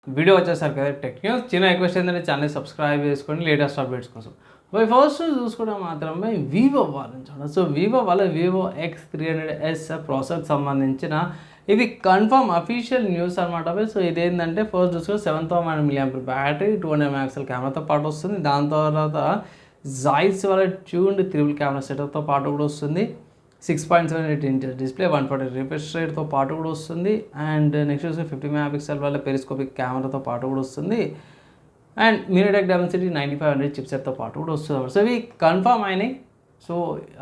Video వచ్చేసరికి కదా tech news చిన్న రిక్వెస్ట్ ఏంటంటే ఛానల్ సబ్స్క్రైబ్ చేసుకొని లేటెస్ట్ అప్డేట్స్ కోసం ఫస్ట్ చూసుకోవడం మాత్రమే వివో వాళ్ళ నుంచి. సో వివో వాళ్ళ వివో X300s ప్రాసెసర్కి సంబంధించిన ఇది కన్ఫర్మ్ అఫీషియల్ న్యూస్ అనమాట. సో ఇదేంటంటే ఫస్ట్ చూసుకుని 7000 mAh బ్యాటరీ 200 మెగాపిక్సెల్ కెమెరాతో పాటు వస్తుంది. దాని తర్వాత జాయిస్ వాళ్ళ ట్యూన్డ్ త్రిబుల్ కెమెరా సెటప్తో పాటు కూడా వస్తుంది. 6.78 ఇంచెస్ డిస్ప్లే 140 రిఫ్రెష్ రేట్తో పాటు కూడా వస్తుంది. అండ్ నెక్స్ట్ చూస్తే 50 మెగాపిక్సెల్ వల్ల పెరిస్కోపిక్ కెమెరాతో పాటు కూడా వస్తుంది. అండ్ MediaTek Dimensity 9500 చిప్సెట్తో పాటు కూడా వస్తుంది. సో ఇవి కన్ఫర్మ్ అయినాయి. సో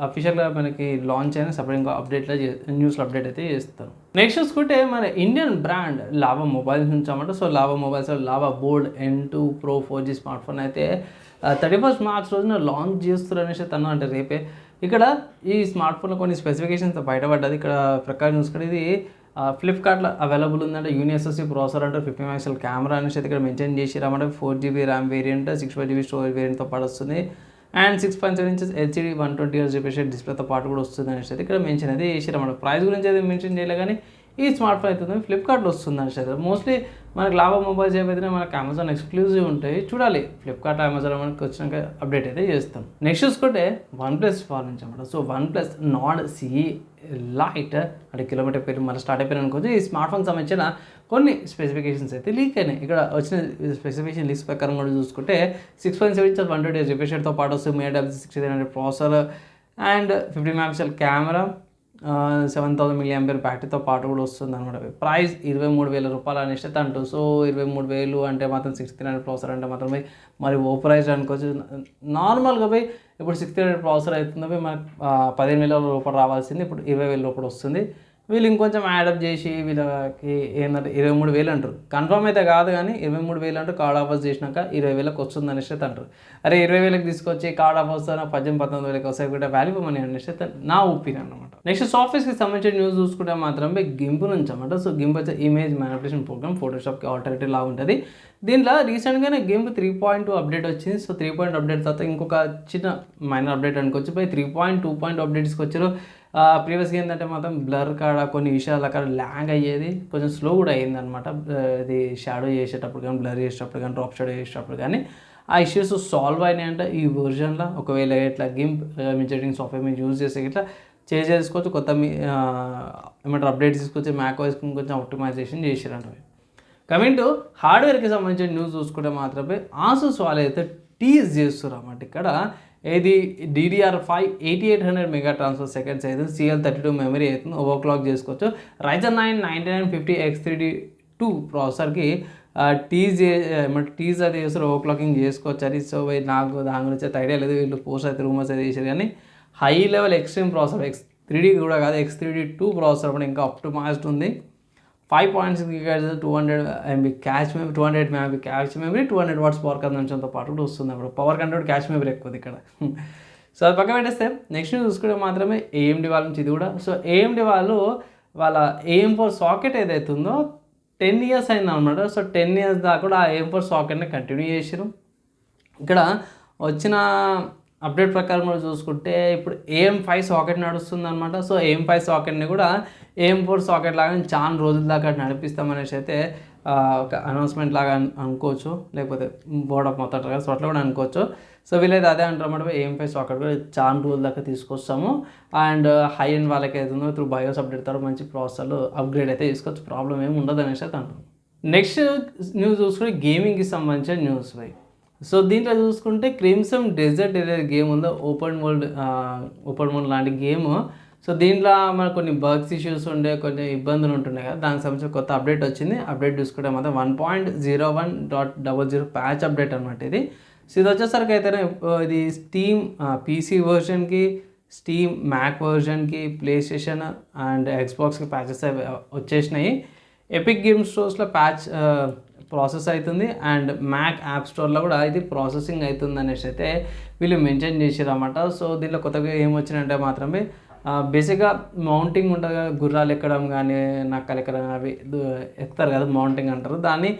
అఫీషియల్గా మనకి లాంచ్ అయిన సపరేట్ ఇంకా అప్డేట్లో న్యూస్లో అప్డేట్ అయితే చేస్తారు. నెక్స్ట్ చూసుకుంటే మన ఇండియన్ బ్రాండ్ లావా మొబైల్స్ నుంచి అన్నమాట. సో లావా మొబైల్స్ లావా బోల్డ్ N2 Pro 4G smart phone అయితే 31 మార్చ్ రోజున లాంచ్ చేస్తారు అనేసి తను అంటే రేపే. ఇక్కడ ఈ స్మార్ట్ ఫోన్లో కొన్ని స్పెసిఫికేషన్స్ బయటపడ్డది. ఇక్కడ ప్రకారం చూసుకుంటే ఇది ఫ్లిప్కార్ట్లో అవైలబుల్ ఉందంటే UniSoC ప్రాసెసర్ అంటే 50 మెగాపిక్సెల్ కెమెరా అనేసి అయితే ఇక్కడ మెన్షన్ చేసిరన్నమాట. 4GB RAM variant 65GB storage వేరియంట్తో పాటు వస్తుంది. And 6.7 inches LCD 120Hz refresh డిస్ప్లేతో పాటు కూడా వస్తుంది అనేసి అయితే ఇక్కడ మెన్షన్ అయితే చేసిరన్నమాట. ప్రైస్ గురించి అయితే మెన్షన్ చేయలే కానీ ఈ స్మార్ట్ ఫోన్ అయితే ఫ్లిప్కార్ట్లో వస్తుంది అనేసి అయితే మోస్ట్లీ మనకి లావా మొబైల్స్ ఏవైతే మనకి అమెజాన్ ఎక్స్క్లూజివ్ ఉంటాయి. చూడాలి ఫ్లిప్కార్ట్ అమెజాన్ మనకి వచ్చినాక అప్డేట్ అయితే చేస్తాం. నెక్స్ట్ చూసుకుంటే OnePlus వాళ్ళ నుంచి అన్నమాట. So OnePlus Nord CE Lite అంటే కిలోమీటర్ పేరు మళ్ళీ స్టార్ట్ అయిపోయిన అనుకోవచ్చు. ఈ స్మార్ట్ ఫోన్కి సంబంధించిన కొన్ని స్పెసిఫికేషన్స్ అయితే లీక్ అయినాయి. ఇక్కడ వచ్చిన స్పెసిఫికేషన్ లిస్ట్ ప్రకారం కూడా చూసుకుంటే 6.7 ఇంచెస్ 120Hz రిఫ్రెష్ రేట్తో పాటు వస్తుంది. MediaTek 6300 processor and 50 megapixel camera 7000 mAh బ్యాటరీతో పాటు కూడా వస్తుంది అనమాట. ప్రైస్ 23,000 రూపాయలు అనేసి అయితే అంటూ. సో 23,000 అంటే మాత్రం 6300 ప్రాసెసర్ అంటే మాత్రం మరి ఓ ప్రైస్ అనుకోవచ్చు. నార్మల్గా పోయి ఇప్పుడు 6300 ప్రాసెసర్ అవుతుంది మనకి 15,000 రూపాయలు రావాల్సింది ఇప్పుడు 20,000 రూపాయలు వస్తుంది. వీళ్ళు ఇంకొంచెం యాడప్ చేసి వీళ్ళకి ఏంటంటే 23,000 అంటారు. కన్ఫర్మ్ అయితే కాదు కానీ 23,000 అంటూ కార్డ్ ఆఫర్స్ చేసినాక 20,000కి వస్తుంది అనేసి అయితే అంటారు. అరే 20,000కి తీసుకొచ్చి కార్డ్ ఆఫర్స్ 18,000-19,000కి వస్తాయి కూడా వాల్యూ మనీ అనేసి అయితే నా ఒపీనియన్ అనమాట. నెక్స్ట్ సాఫ్ట్వేర్స్కి సంబంధించిన న్యూస్ చూసుకుంటే మాత్రమే గింప్ నుంచి అనమాట. సో గింప్ వచ్చే ఇమేజ్ మ్యానిపులేషన్ ప్రోగ్రామ్ ఫోటోషాప్కి ఆల్టర్నేటివ్ లాగా ఉంటుంది. దీంట్లో రీసెంట్గానే గింప్ 3.2 అప్డేట్ వచ్చింది. సో 3.2 అప్డేట్ తర్వాత ఇంకొక చిన్న మైనర్ అప్డేట్ అనుకోవచ్చు. 3.2 అప్డేట్స్కి వచ్చారు. ప్రీవియస్గా ఏంటంటే మాత్రం బ్లర్ కాడ కొన్ని విషయాలు అక్కడ ల్యాంగ్ అయ్యేది, కొంచెం స్లో కూడా అయ్యింది అనమాట. ఇది షాడో చేసేటప్పుడు కానీ బ్లర్ చేసేటప్పుడు కానీ డ్రాప్ షాడో చేసేటప్పుడు కానీ ఆ ఇష్యూస్ సాల్వ్ అయినాయంటే ఈ వర్జన్లో. ఒకవేళ ఇట్లా గింప్ మిజరింగ్ సాఫ్ట్వేర్ మీరు యూజ్ చేసే ఇట్లా చేసుకోవచ్చు. కొత్త ఏమంటారు అప్డేట్స్ తీసుకొచ్చి మ్యాక్ఓఎస్ కొంచెం ఆప్టిమైజేషన్ చేసారంట. కమింగ్ టు హార్డ్వేర్కి సంబంధించిన న్యూస్ చూసుకుంటే మాత్రమే ఆసూస్ వాళ్ళు అయితే టీజ్ చేస్తారు అన్నమాట. ఇక్కడ ఇది DDR5 8800 మెగా ట్రాన్స్ఫర్ సెకండ్స్ అవుతుంది. CL32 మెమరీ అవుతుంది. ఓవర్క్లాక్ చేసుకోవచ్చు. Ryzen 9 9950 X3D2 ప్రాసెసర్కి టీజ్ అది చేస్తారు, ఓవర్క్లాకింగ్ చేసుకోవచ్చు అని. సో నాకు దాని గురించి అయితే ఐడియా లేదు. వీళ్ళు పోస్ట్ అయితే రూమర్స్ అయితే చేశారు కానీ high level extreme processor X3D కూడా కాదు X3D2 ప్రాసెసర్ కూడా ఇంకా ఆప్టిమైజ్డ్ ఉంది. 5.6 GHz 200 MB cache memory 208 MB cache memory 200 watts power కన్జంప్షన్తో పాటు కూడా వస్తుంది. అప్పుడు పవర్ కంట్రోల్ క్యాచ్ మెమరీ ఎక్కువ ఇక్కడ. సో అది పక్క పెట్టేస్తే నెక్స్ట్ చూసుకుంటే మాత్రమే AMD వాళ్ళ నుంచి ఇది కూడా. సో AMD వాళ్ళ AM4 సాకెట్ ఏదైతే ఉందో 10 years అయింది అనమాట. సో 10 years దాకా కూడా ఆ AM4 సాకెట్ని కంటిన్యూ చేసారు. ఇక్కడ వచ్చిన అప్డేట్ ప్రకారం కూడా చూసుకుంటే ఇప్పుడు AM5 సాకెట్ నడుస్తుంది అనమాట. సో AM5 సాకెట్ని కూడా AM4 సాకెట్ లాగా చాలా రోజుల దాకా నడిపిస్తామనేసి అయితే ఒక అనౌన్స్మెంట్ లాగా అనుకోవచ్చు, లేకపోతే బోర్డ్ ఆఫ్ మొత్తం సో అట్లా కూడా అనుకోవచ్చు. సో వీళ్ళైతే అదే అంటారు అన్నమాట. AM5 సాకెట్ కూడా చాలా రోజుల దాకా తీసుకొస్తాము. అండ్ హై ఎండ్ వాళ్ళకి అవుతుందో త్రూ బయోస్ అప్డేట్ తర్వాత మంచి ప్రాసెసర్లు అప్గ్రేడ్ అయితే తీసుకోవచ్చు, ప్రాబ్లం ఏమి ఉండదు అనేసి అయితే అంటారు. నెక్స్ట్ న్యూస్ చూసుకుంటే గేమింగ్కి సంబంధించిన న్యూస్ బై. సో దీంట్లో చూసుకుంటే క్రిమ్సన్ డెజర్ట్ ఏదైతే గేమ్ ఉందో ఓపెన్ వరల్డ్ లాంటి గేమ్. సో దీంట్లో మనకు కొన్ని బగ్స్ ఇష్యూస్ ఉండే, కొన్ని ఇబ్బందులు ఉంటుండే కదా, దానికి సంబంధించిన కొత్త అప్డేట్ వచ్చింది. అప్డేట్ చూసుకుంటే మాత్రం 1.01.00 ప్యాచ్ అప్డేట్ అనమాట ఇది. సో ఇది వచ్చేసరికి అయితేనే ఇది స్టీమ్ PC వర్షన్కి, స్టీమ్ మ్యాక్ వర్షన్కి, ప్లే స్టేషన్ అండ్ ఎక్స్బాక్స్కి ప్యాచెస్ వచ్చేసినాయి. ఎపిక్ గేమ్ స్టోర్స్లో ప్యాచ్ ప్రాసెస్ అవుతుంది. అండ్ మ్యాక్ యాప్ స్టోర్లో కూడా ఇది ప్రాసెసింగ్ అవుతుంది అనేసి అయితే వీళ్ళు మెన్షన్ చేసారు అన్నమాట. సో దీంట్లో కొత్తగా ఏమొచ్చినంటే మాత్రమే బేసిక్గా మౌంటింగ్ ఉంటుంది కదా, గుర్రాలు ఎక్కడం కానీ నక్కలు ఎక్కడం అవి ఎక్కుతారు కదా, మౌంటింగ్ అంటారు దాన్ని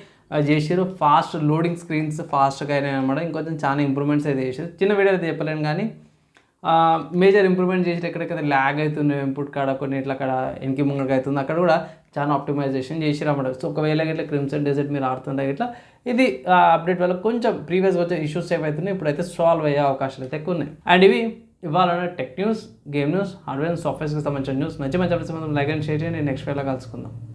చేసారు. ఫాస్ట్ లోడింగ్ స్క్రీన్స్ ఫాస్ట్గా అయినాయి అనమాట. ఇంకొంచెం చాలా ఇంప్రూవ్మెంట్స్ అయితే చేసారు. చిన్న వీడియో అయితే చెప్పలేను కానీ మేజర్ ఇంప్రూవ్మెంట్ చేసి ఎక్కడెక్కడ ల్యాగ్ అవుతుంది ఇన్పుట్ కాడ, కొన్ని ఇట్లా అక్కడ వెనక్కి ముంగడికి అవుతుంది, అక్కడ కూడా చాలా ఆప్టిమైజేషన్ చేసిరన్నమాట. సో ఒకవేళ ఇట్లా క్రిమ్సన్ డెజర్ట్ మీరు ఆడుతుంటే ఇట్లా ఇది అప్డేట్ వల్ల కొంచెం ప్రీవియస్గా వచ్చే ఇష్యూస్ ఏవైతున్నాయి ఇప్పుడైతే సాల్వ్ అయ్యే అవకాశాలు అయితే ఎక్కువ ఉన్నాయి. అండ్ ఇవి ఇవాళ tech news, game news, hardware and సాఫ్ట్వేర్స్కి సంబంధించిన న్యూస్. మంచి మంచి అప్డేట్స్ మనం లైక్ అండ్ షేర్ చేయండి. నెక్స్ట్ వీడియోలో కలుసుకుందాం.